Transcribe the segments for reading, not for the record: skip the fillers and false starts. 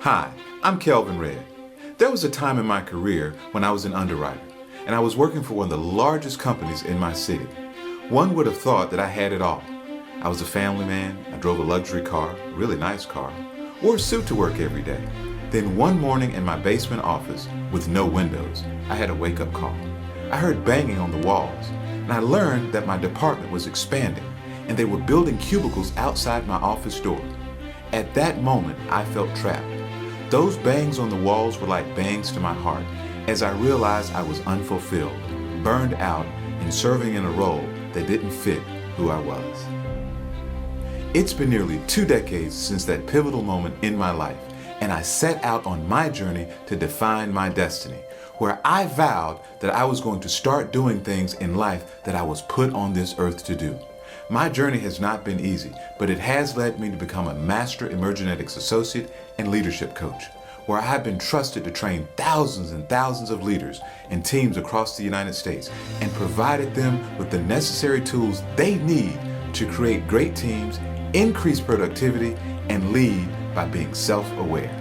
Hi, I'm Kelvin. There was a time in my career when I was an underwriter, and I was working for one of the largest companies in my city. One would have thought that I had it all. I was a family man, I drove a luxury car, a really nice car, wore a suit to work every day. Then one morning in my basement office, with no windows, I had a wake-up call. I heard banging on the walls, and I learned that my department was expanding, and they were building cubicles outside my office door. At that moment, I felt trapped. Those bangs on the walls were like bangs to my heart as I realized I was unfulfilled, burned out, and serving in a role that didn't fit who I was. It's been nearly 2 decades since that pivotal moment in my life, and I set out on my journey to define my destiny, where I vowed that I was going to start doing things in life that I was put on this earth to do. My journey has not been easy, but it has led me to become a Master Emergenetics Associate and Leadership Coach, where I have been trusted to train thousands and thousands of leaders and teams across the United States and provided them with the necessary tools they need to create great teams, increase productivity, and lead by being self-aware.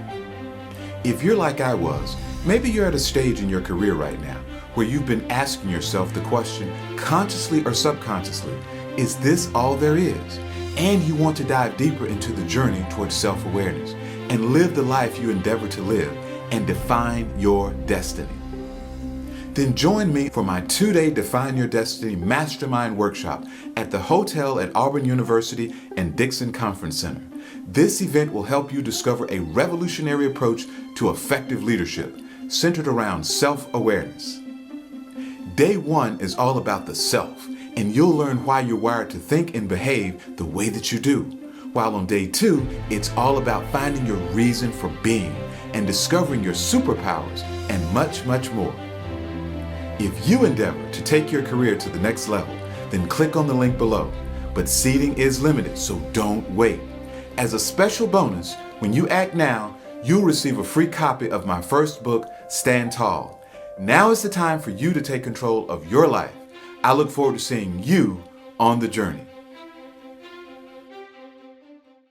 If you're like I was, maybe you're at a stage in your career right now where you've been asking yourself the question, consciously or subconsciously, is this all there is? And you want to dive deeper into the journey towards self-awareness and live the life you endeavor to live and define your destiny. Then join me for my 2-day Define Your Destiny Mastermind Workshop at the Hotel at Auburn University and Dixon Conference Center. This event will help you discover a revolutionary approach to effective leadership centered around self-awareness. Day 1 is all about the self, and you'll learn why you're wired to think and behave the way that you do. While on day 2, it's all about finding your reason for being and discovering your superpowers and much, much more. If you endeavor to take your career to the next level, then click on the link below. But seating is limited, so don't wait. As a special bonus, when you act now, you'll receive a free copy of my first book, Stand Tall. Now is the time for you to take control of your life. I look forward to seeing you on the journey.